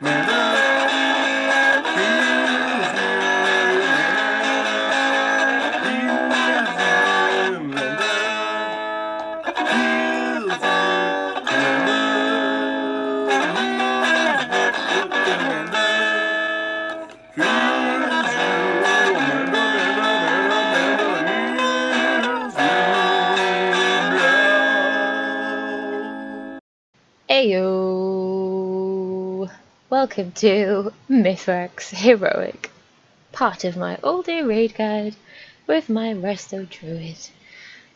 Ayo! Welcome to Mythrax Heroic, part of my Uldir raid guide with my Resto Druid.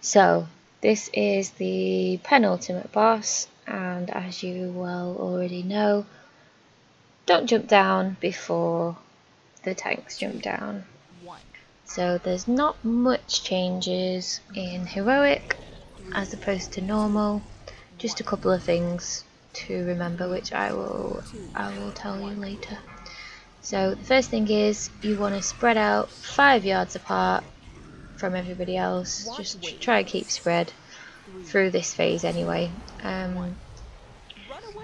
So, this is the penultimate boss, and as you well already know, don't jump down before the tanks jump down. So there's not much changes in Heroic as opposed to normal, just a couple of things to remember, which I will tell you later. So the first thing is you want to spread out 5 yards apart from everybody else. Just try and keep spread through this phase anyway.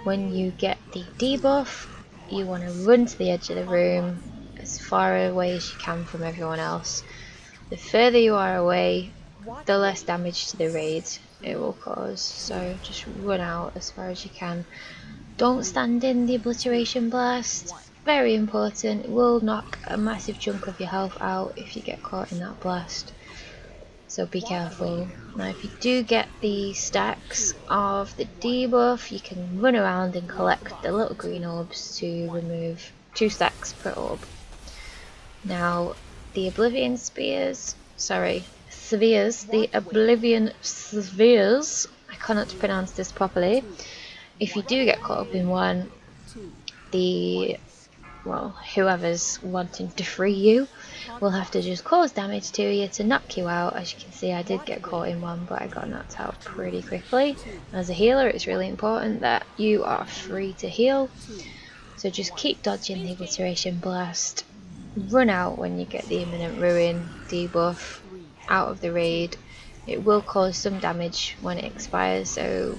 When you get the debuff, you want to run to the edge of the room as far away as you can from everyone else. The further you are away, the less damage to the raid it will cause, so just run out as far as you can. Don't stand in the obliteration blast, very important. It will knock a massive chunk of your health out if you get caught in that blast, so be careful. Now if you do get the stacks of the debuff, you can run around and collect the little green orbs to remove 2 stacks per orb. Now the Oblivion Spheres, the Oblivion Spheres, I cannot pronounce this properly. If you do get caught up in one, whoever's wanting to free you will have to just cause damage to you to knock you out. As you can see, I did get caught in one, but I got knocked out pretty quickly. As a healer, it's really important that you are free to heal, so just keep dodging the obliteration blast. Run out when you get the imminent ruin debuff out of the raid. It will cause some damage when it expires, so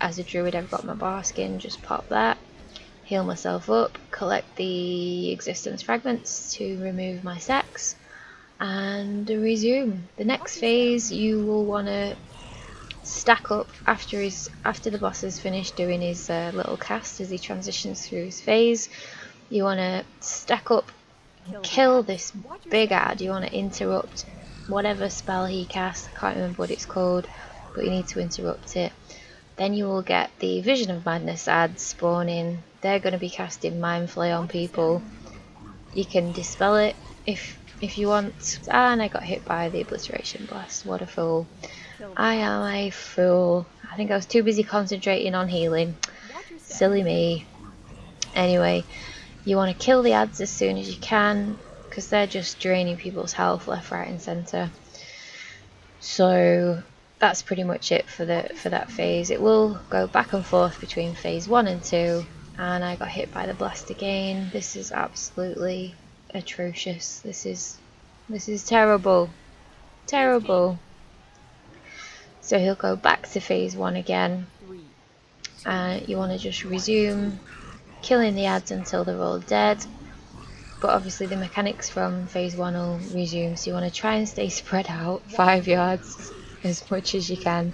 as a druid I've got my bar skin, just pop that, heal myself up, collect the existence fragments to remove my stacks, and resume. The next phase you will want to stack up after the boss has finished doing his little cast. As he transitions through his phase, you want to stack up and kill this big ad. You want to interrupt whatever spell he casts. I can't remember what it's called, but you need to interrupt it. Then you will get the Vision of Madness ads spawning. They're going to be casting Mind Flay on people. You can dispel it if you want. And I got hit by the obliteration blast. What a fool. I am a fool. I think I was too busy concentrating on healing. Silly me. Anyway, you want to kill the ads as soon as you can, because they're just draining people's health left, right and centre. So that's pretty much it for that phase. It will go back and forth between phase 1 and 2, and I got hit by the blast again. This is absolutely atrocious. This is terrible. Terrible. So he'll go back to phase 1 again. You want to just resume killing the ads until they're all dead, but obviously the mechanics from phase 1 will resume, so you want to try and stay spread out 5 yards as much as you can.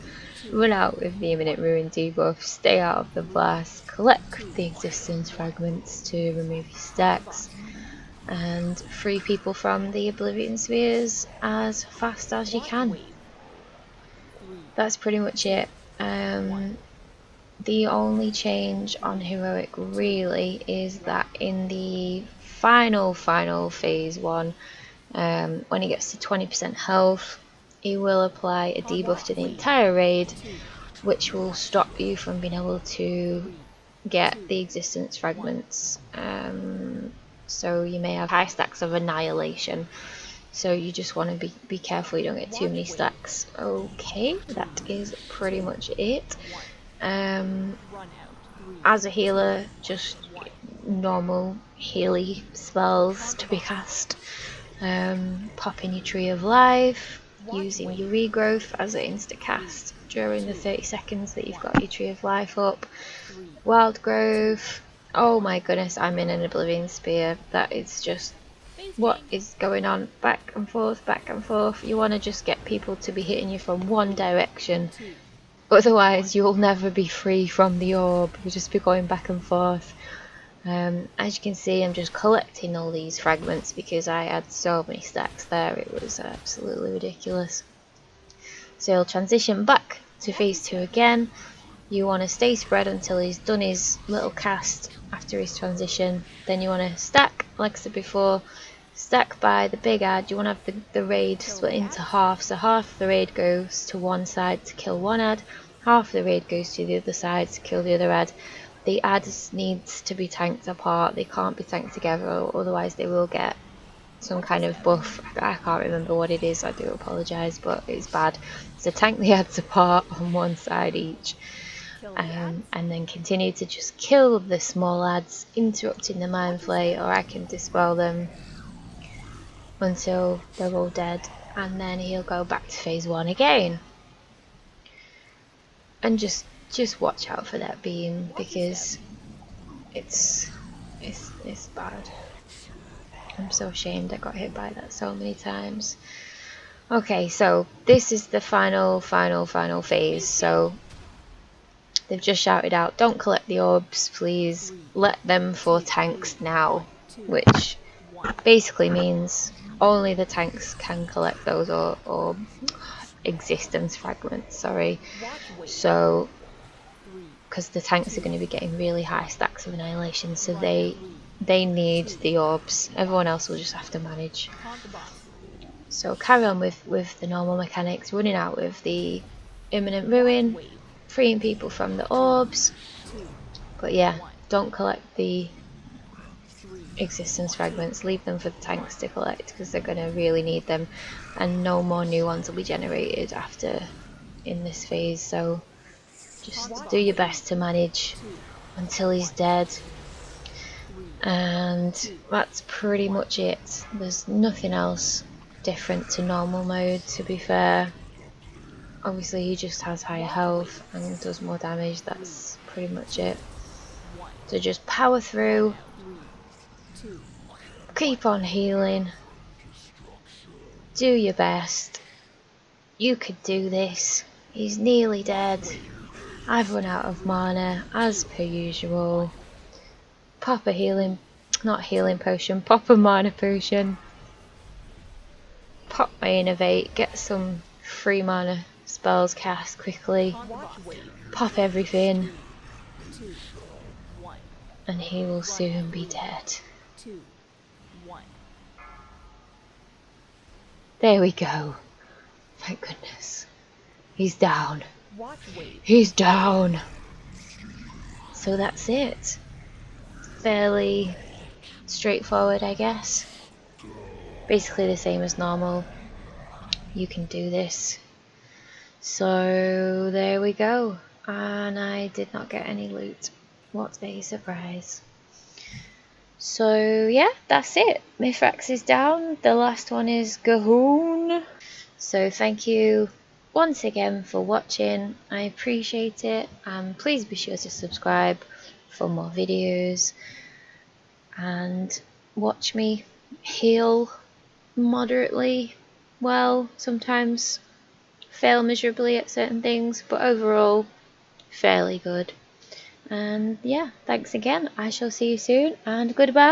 Run out with the imminent ruin debuff, stay out of the blast, collect the existence fragments to remove your stacks, and free people from the Oblivion Spheres as fast as you can. That's pretty much it. The only change on Heroic really is that in the final phase 1, when he gets to 20% health, he will apply a debuff to the entire raid, which will stop you from being able to get the existence fragments. So you may have high stacks of annihilation, so you just want to be careful you don't get too many stacks. Okay, that is pretty much it. As a healer, just normal healy spells to be cast. Popping your Tree of Life, using your Regrowth as an insta cast during the 30 seconds that you've got your Tree of Life up. Wild Growth, Oh my goodness, I'm in an Oblivion Spear. That is just what is going on. Back and forth, back and forth. You want to just get people to be hitting you from one direction. Otherwise, you'll never be free from the orb. You'll just be going back and forth. As you can see, I'm just collecting all these fragments because I had so many stacks there. It was absolutely ridiculous. So he'll transition back to phase 2 again. You want to stay spread until he's done his little cast after his transition. Then you want to stack, like I said before, stack by the big ad. You want to have the raid split into half. So half the raid goes to one side to kill one ad, half the raid goes to the other side to kill the other ad. The ads needs to be tanked apart. They can't be tanked together, otherwise they will get some kind of buff. I can't remember what it is, I do apologise, but it's bad. So tank the ads apart on one side each. And then continue to just kill the small ads, interrupting the mind flay, or I can dispel them until they're all dead, and then he'll go back to phase 1 again. And just watch out for that beam, because it's bad. I'm so ashamed I got hit by that so many times. Okay, so this is the final phase. So they've just shouted out, don't collect the orbs, please. Let them for tanks now. Which basically means only the tanks can collect those or existence fragments, sorry. So, because the tanks are going to be getting really high stacks of annihilation, so they need the orbs. Everyone else will just have to manage. So carry on with the normal mechanics, running out with the imminent ruin, freeing people from the orbs. But yeah, don't collect the existence fragments, leave them for the tanks to collect because they're going to really need them, and no more new ones will be generated after in this phase. So just do your best to manage until he's dead, and that's pretty much it. There's nothing else different to normal mode, to be fair. Obviously he just has higher health and does more damage. That's pretty much it. So just power through, keep on healing, do your best. You could do this. He's nearly dead. I've run out of mana as per usual. Pop a healing, not healing potion, pop a mana potion. Pop my innovate, get some free mana spells cast quickly. Pop everything, and he will soon be dead. There we go. Thank goodness. He's down. He's down. So that's it. Fairly straightforward, I guess. Basically the same as normal. You can do this. So there we go. And I did not get any loot. What a surprise. So yeah, that's it. Mythrax is down. The last one is Gahoon. So thank you once again for watching. I appreciate it. And please be sure to subscribe for more videos. And watch me heal moderately well. Sometimes fail miserably at certain things, but overall fairly good. And yeah, thanks again. I shall see you soon, and goodbye.